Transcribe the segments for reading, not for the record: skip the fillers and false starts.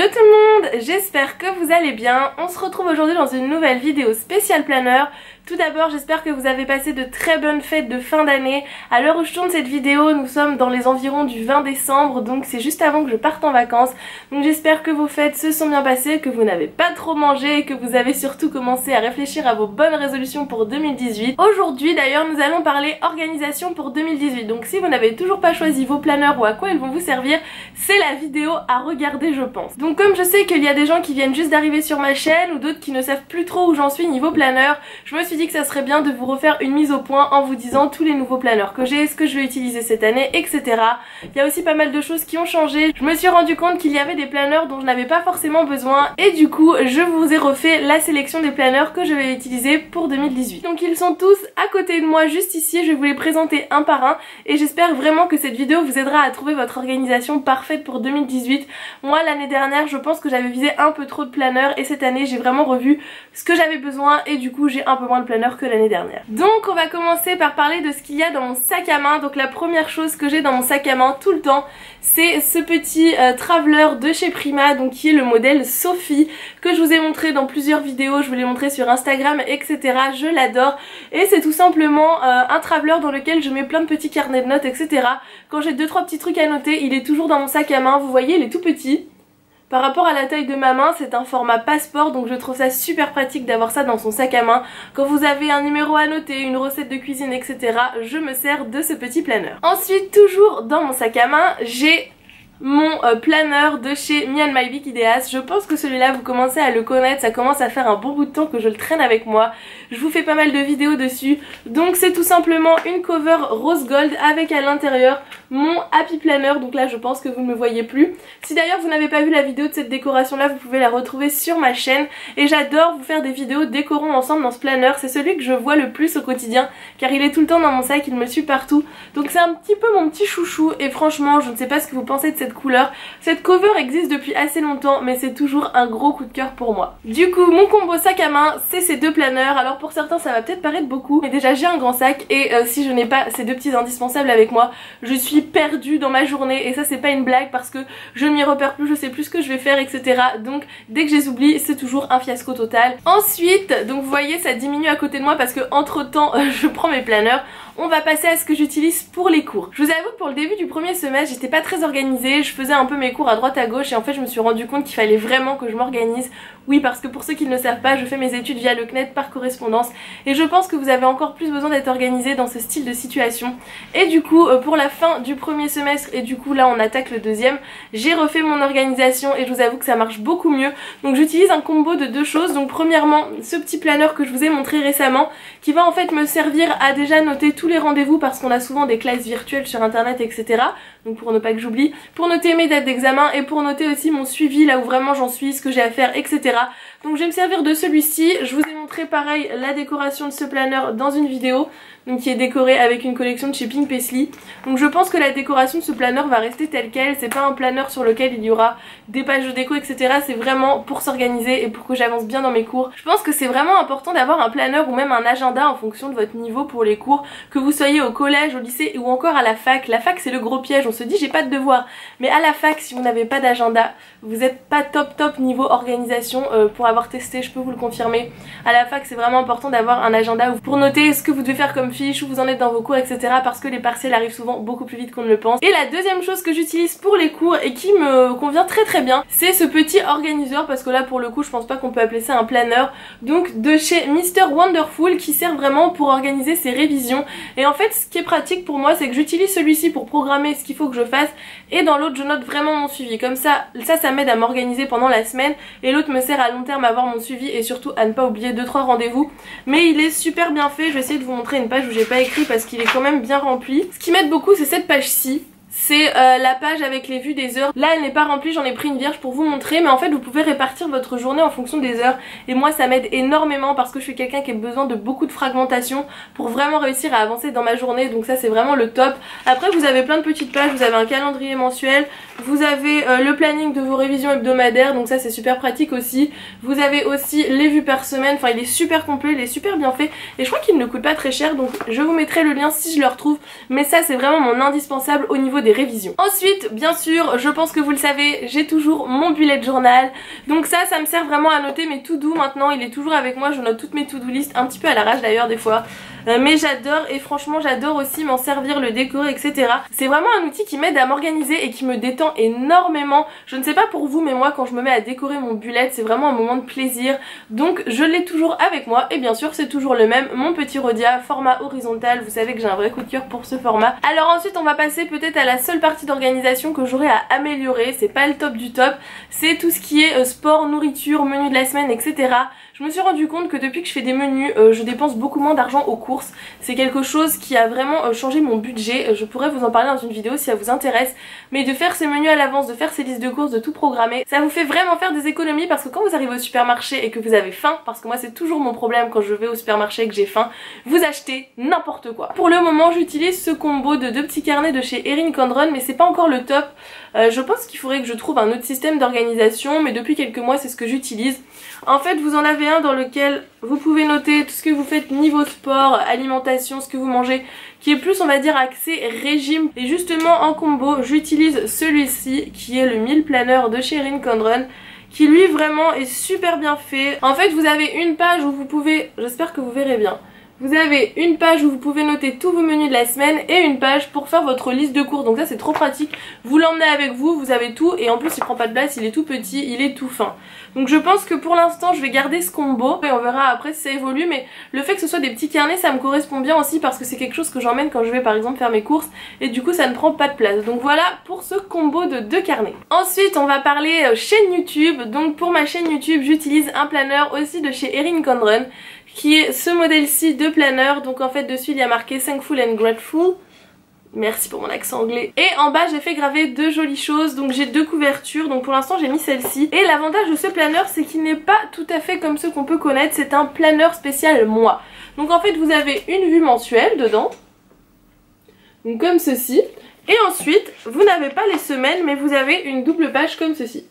Hello tout le monde, j'espère que vous allez bien. On se retrouve aujourd'hui dans une nouvelle vidéo spéciale planeur. Tout d'abord, j'espère que vous avez passé de très bonnes fêtes de fin d'année. À l'heure où je tourne cette vidéo, nous sommes dans les environs du 20 décembre, donc c'est juste avant que je parte en vacances. Donc j'espère que vos fêtes se sont bien passées, que vous n'avez pas trop mangé et que vous avez surtout commencé à réfléchir à vos bonnes résolutions pour 2018. Aujourd'hui d'ailleurs, nous allons parler organisation pour 2018. Donc si vous n'avez toujours pas choisi vos planeurs ou à quoi ils vont vous servir, c'est la vidéo à regarder je pense. Donc comme je sais qu'il y a des gens qui viennent juste d'arriver sur ma chaîne ou d'autres qui ne savent plus trop où j'en suis niveau planeur, je me suis dit que ça serait bien de vous refaire une mise au point en vous disant tous les nouveaux planeurs que j'ai, ce que je vais utiliser cette année, etc. Il y a aussi pas mal de choses qui ont changé. Je me suis rendu compte qu'il y avait des planeurs dont je n'avais pas forcément besoin et du coup je vous ai refait la sélection des planeurs que je vais utiliser pour 2018. Donc ils sont tous à côté de moi juste ici, je vais vous les présenter un par un et j'espère vraiment que cette vidéo vous aidera à trouver votre organisation parfaite pour 2018. Moi l'année dernière je pense que j'avais visé un peu trop de planeurs et cette année j'ai vraiment revu ce que j'avais besoin et du coup j'ai un peu moins de planeurs que l'année dernière. Donc on va commencer par parler de ce qu'il y a dans mon sac à main. Donc la première chose que j'ai dans mon sac à main tout le temps, c'est ce petit traveler de chez Prima, donc qui est le modèle Sophie, que je vous ai montré dans plusieurs vidéos, je vous l'ai montré sur Instagram, etc. Je l'adore et c'est tout simplement un traveler dans lequel je mets plein de petits carnets de notes, etc. Quand j'ai 2-3 petits trucs à noter, il est toujours dans mon sac à main, vous voyez il est tout petit. Par rapport à la taille de ma main, c'est un format passeport, donc je trouve ça super pratique d'avoir ça dans son sac à main. Quand vous avez un numéro à noter, une recette de cuisine, etc., je me sers de ce petit planeur. Ensuite, toujours dans mon sac à main, j'ai mon planeur de chez Me and My Big Ideas. Je pense que celui-là vous commencez à le connaître, ça commence à faire un bon bout de temps que je le traîne avec moi. Je vous fais pas mal de vidéos dessus. Donc c'est tout simplement une cover rose gold avec à l'intérieur mon Happy Planner. Donc là je pense que vous ne me voyez plus. Si d'ailleurs vous n'avez pas vu la vidéo de cette décoration là, vous pouvez la retrouver sur ma chaîne. Et j'adore vous faire des vidéos décorons ensemble dans ce planner. C'est celui que je vois le plus au quotidien car il est tout le temps dans mon sac, il me suit partout. Donc c'est un petit peu mon petit chouchou et franchement je ne sais pas ce que vous pensez de cette couleur. Cette cover existe depuis assez longtemps mais c'est toujours un gros coup de cœur pour moi. Du coup mon combo sac à main c'est ces deux planeurs. Alors pour certains ça va peut-être paraître beaucoup mais déjà j'ai un grand sac et si je n'ai pas ces deux petits indispensables avec moi je suis perdue dans ma journée et ça c'est pas une blague parce que je ne m'y repère plus, je sais plus ce que je vais faire, etc. Donc dès que je les oublie c'est toujours un fiasco total. Ensuite donc vous voyez ça diminue à côté de moi parce que entre temps je prends mes planeurs. On va passer à ce que j'utilise pour les cours. Je vous avoue que pour le début du premier semestre j'étais pas très organisée, je faisais un peu mes cours à droite à gauche et en fait je me suis rendu compte qu'il fallait vraiment que je m'organise. Oui parce que pour ceux qui ne le savent pas, je fais mes études via le CNED par correspondance et je pense que vous avez encore plus besoin d'être organisé dans ce style de situation. Et du coup pour la fin du premier semestre et du coup là on attaque le deuxième, j'ai refait mon organisation et je vous avoue que ça marche beaucoup mieux. Donc j'utilise un combo de deux choses. Donc premièrement ce petit planeur que je vous ai montré récemment qui va en fait me servir à déjà noter tous les rendez-vous parce qu'on a souvent des classes virtuelles sur internet, etc. Donc pour ne pas que j'oublie, pour noter mes dates d'examen et pour noter aussi mon suivi là où vraiment j'en suis, ce que j'ai à faire, etc. Donc je vais me servir de celui-ci. Je vous ai montré pareil la décoration de ce planeur dans une vidéo, donc qui est décoré avec une collection de chez Pink Paisley. Donc je pense que la décoration de ce planeur va rester telle quelle, c'est pas un planeur sur lequel il y aura des pages de déco, etc. C'est vraiment pour s'organiser et pour que j'avance bien dans mes cours. Je pense que c'est vraiment important d'avoir un planeur ou même un agenda en fonction de votre niveau pour les cours, que vous soyez au collège, au lycée ou encore à la fac. La fac c'est le gros piège, on se dit j'ai pas de devoirs, mais à la fac si vous n'avez pas d'agenda, vous êtes pas top niveau organisation. Pour avoir testé je peux vous le confirmer. À la fac c'est vraiment important d'avoir un agenda pour noter ce que vous devez faire comme fiche, où vous en êtes dans vos cours, etc. parce que les partiels arrivent souvent beaucoup plus vite qu'on ne le pense. Et la deuxième chose que j'utilise pour les cours et qui me convient très bien, c'est ce petit organiseur, parce que là pour le coup je pense pas qu'on peut appeler ça un planeur, donc de chez Mr Wonderful, qui sert vraiment pour organiser ses révisions. Et en fait ce qui est pratique pour moi c'est que j'utilise celui-ci pour programmer ce qu'il faut que je fasse et dans l'autre je note vraiment mon suivi. Comme ça m'aide à m'organiser pendant la semaine et l'autre me sert à long terme à avoir mon suivi et surtout à ne pas oublier 2-3 rendez-vous. Mais il est super bien fait, je vais essayer de vous montrer une page où j'ai pas écrit parce qu'il est quand même bien rempli. Ce qui m'aide beaucoup c'est cette page-ci. C'est la page avec les vues des heures. Là elle n'est pas remplie, j'en ai pris une vierge pour vous montrer, mais en fait vous pouvez répartir votre journée en fonction des heures et moi ça m'aide énormément parce que je suis quelqu'un qui a besoin de beaucoup de fragmentation pour vraiment réussir à avancer dans ma journée, donc ça c'est vraiment le top. Après vous avez plein de petites pages, vous avez un calendrier mensuel, vous avez le planning de vos révisions hebdomadaires, donc ça c'est super pratique aussi. Vous avez aussi les vues par semaine, enfin il est super complet, il est super bien fait et je crois qu'il ne coûte pas très cher, donc je vous mettrai le lien si je le retrouve, mais ça c'est vraiment mon indispensable au niveau des révisions. Ensuite, bien sûr, je pense que vous le savez, j'ai toujours mon bullet journal. Donc ça me sert vraiment à noter mes to-do maintenant. Il est toujours avec moi, je note toutes mes to-do list, un petit peu à l'arrache d'ailleurs des fois. Mais j'adore, et franchement j'adore aussi m'en servir, le décorer, etc. C'est vraiment un outil qui m'aide à m'organiser et qui me détend énormément. Je ne sais pas pour vous, mais moi quand je me mets à décorer mon bullet, c'est vraiment un moment de plaisir. Donc je l'ai toujours avec moi, et bien sûr c'est toujours le même, mon petit Rhodia, format horizontal. Vous savez que j'ai un vrai coup de cœur pour ce format. Alors ensuite on va passer peut-être à la seule partie d'organisation que j'aurai à améliorer. C'est pas le top du top, c'est tout ce qui est sport, nourriture, menu de la semaine, etc. Je me suis rendu compte que depuis que je fais des menus, je dépense beaucoup moins d'argent aux courses. C'est quelque chose qui a vraiment changé mon budget. Je pourrais vous en parler dans une vidéo si ça vous intéresse. Mais de faire ces menus à l'avance, de faire ces listes de courses, de tout programmer, ça vous fait vraiment faire des économies parce que quand vous arrivez au supermarché et que vous avez faim, parce que moi c'est toujours mon problème quand je vais au supermarché et que j'ai faim, vous achetez n'importe quoi. Pour le moment j'utilise ce combo de 2 petits carnets de chez Erin Condren, mais c'est pas encore le top. Je pense qu'il faudrait que je trouve un autre système d'organisation, mais depuis quelques mois c'est ce que j'utilise. En fait vous en avez un dans lequel vous pouvez noter tout ce que vous faites niveau sport, alimentation, ce que vous mangez, qui est plus on va dire axé régime. Et justement en combo j'utilise celui-ci qui est le meal planner de chez Erin Condren, qui lui vraiment est super bien fait. En fait vous avez une page où vous pouvez, j'espère que vous verrez bien, vous avez une page où vous pouvez noter tous vos menus de la semaine et une page pour faire votre liste de courses. Donc ça c'est trop pratique, vous l'emmenez avec vous, vous avez tout, et en plus il prend pas de place, il est tout petit, il est tout fin. Donc je pense que pour l'instant je vais garder ce combo et on verra après si ça évolue, mais le fait que ce soit des petits carnets ça me correspond bien aussi parce que c'est quelque chose que j'emmène quand je vais par exemple faire mes courses et du coup ça ne prend pas de place. Donc voilà pour ce combo de 2 carnets. Ensuite on va parler chaîne YouTube. Donc pour ma chaîne YouTube j'utilise un planeur aussi de chez Erin Condren, qui est ce modèle-ci de planeur. Donc en fait dessus il y a marqué Thankful and Grateful. Merci pour mon accent anglais. Et en bas j'ai fait graver 2 jolies choses. Donc j'ai 2 couvertures, donc pour l'instant j'ai mis celle-ci. Et l'avantage de ce planeur c'est qu'il n'est pas tout à fait comme ceux qu'on peut connaître. C'est un planeur spécial mois. Donc en fait vous avez une vue mensuelle dedans, donc comme ceci. Et ensuite vous n'avez pas les semaines, mais vous avez une double page comme ceci.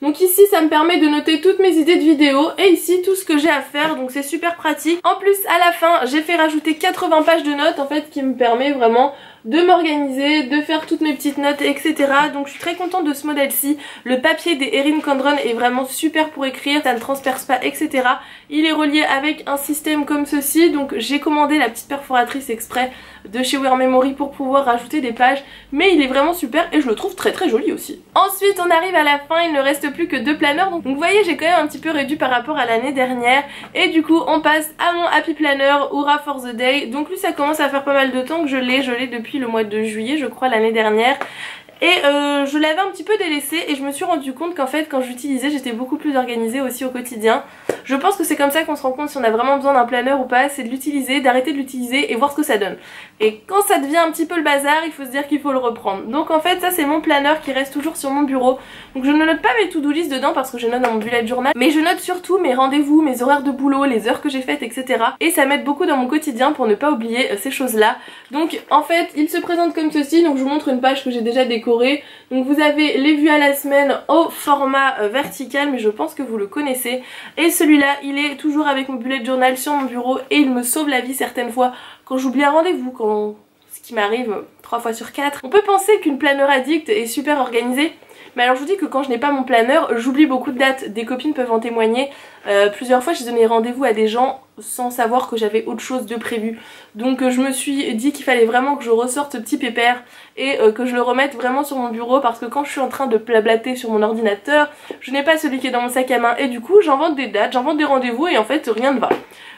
Donc ici ça me permet de noter toutes mes idées de vidéos et ici tout ce que j'ai à faire, donc c'est super pratique. En plus à la fin j'ai fait rajouter 80 pages de notes en fait, qui me permet vraiment de m'organiser, de faire toutes mes petites notes, etc. Donc je suis très contente de ce modèle-ci. Le papier des Erin Condren est vraiment super pour écrire, ça ne transperce pas, etc. Il est relié avec un système comme ceci, donc j'ai commandé la petite perforatrice exprès de chez Wear Memory pour pouvoir rajouter des pages, mais il est vraiment super et je le trouve très très joli aussi. Ensuite on arrive à la fin, il ne reste plus que 2 planeurs, donc vous voyez j'ai quand même un petit peu réduit par rapport à l'année dernière, et du coup on passe à mon Happy Planner Hurrah for the Day. Donc lui ça commence à faire pas mal de temps que je l'ai depuis le mois de juillet je crois l'année dernière. Et je l'avais un petit peu délaissé et je me suis rendu compte qu'en fait quand j'utilisais j'étais beaucoup plus organisée aussi au quotidien. Je pense que c'est comme ça qu'on se rend compte si on a vraiment besoin d'un planeur ou pas, c'est de l'utiliser, d'arrêter de l'utiliser et voir ce que ça donne. Et quand ça devient un petit peu le bazar, il faut se dire qu'il faut le reprendre. Donc en fait ça c'est mon planeur qui reste toujours sur mon bureau. Donc je ne note pas mes to-do list dedans parce que je note dans mon bullet journal, mais je note surtout mes rendez-vous, mes horaires de boulot, les heures que j'ai faites, etc. Et ça m'aide beaucoup dans mon quotidien pour ne pas oublier ces choses là. Donc en fait il se présente comme ceci, donc je vous montre une page que j'ai déjà décorée. Donc vous avez les vues à la semaine au format vertical, mais je pense que vous le connaissez. Et celui-là il est toujours avec mon bullet journal sur mon bureau et il me sauve la vie certaines fois quand j'oublie un rendez-vous, ce qui m'arrive 3 fois sur 4. On peut penser qu'une planeur addict est super organisée, mais alors je vous dis que quand je n'ai pas mon planeur, j'oublie beaucoup de dates. Des copines peuvent en témoigner. Plusieurs fois j'ai donné rendez-vous à des gens sans savoir que j'avais autre chose de prévu. Donc je me suis dit qu'il fallait vraiment que je ressorte ce petit pépère et que je le remette vraiment sur mon bureau, parce que quand je suis en train de blablater sur mon ordinateur, je n'ai pas celui qui est dans mon sac à main et du coup j'invente des dates, j'invente des rendez-vous et en fait rien ne va.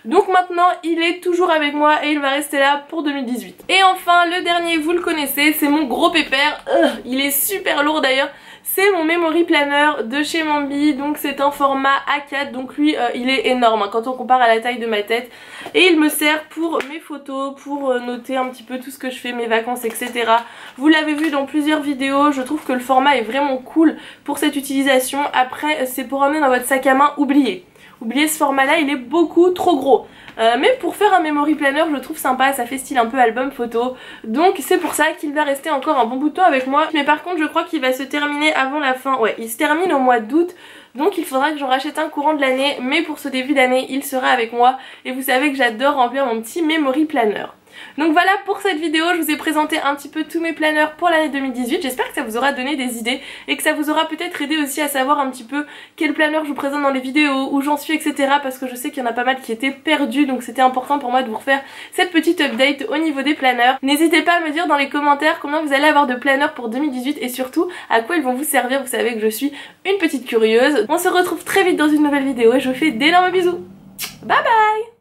Donc maintenant il est toujours avec moi et il va rester là pour 2018. Et enfin le dernier, vous le connaissez, c'est mon gros pépère. Il est super lourd d'ailleurs. C'est mon Memory Planner de chez Mambi, donc c'est un format A4, donc lui il est énorme hein, quand on compare à la taille de ma tête. Et il me sert pour mes photos, pour noter un petit peu tout ce que je fais, mes vacances, etc. Vous l'avez vu dans plusieurs vidéos, je trouve que le format est vraiment cool pour cette utilisation. Après c'est pour emmener dans votre sac à main, oubliez ce format là, il est beaucoup trop gros. Mais pour faire un memory planner je le trouve sympa, ça fait style un peu album photo. Donc c'est pour ça qu'il va rester encore un bon bout de temps avec moi. Mais par contre je crois qu'il va se terminer avant la fin. Ouais, il se termine au mois d'août. Donc il faudra que j'en rachète un courant de l'année. Mais pour ce début d'année il sera avec moi. Et vous savez que j'adore remplir mon petit memory planner. Donc voilà pour cette vidéo, je vous ai présenté un petit peu tous mes planners pour l'année 2018. J'espère que ça vous aura donné des idées et que ça vous aura peut-être aidé aussi à savoir un petit peu quel planner je vous présente dans les vidéos, où j'en suis, etc. Parce que je sais qu'il y en a pas mal qui étaient perdus, donc c'était important pour moi de vous refaire cette petite update au niveau des planners. N'hésitez pas à me dire dans les commentaires combien vous allez avoir de planners pour 2018 et surtout à quoi ils vont vous servir. Vous savez que je suis une petite curieuse. On se retrouve très vite dans une nouvelle vidéo et je vous fais d'énormes bisous. Bye bye!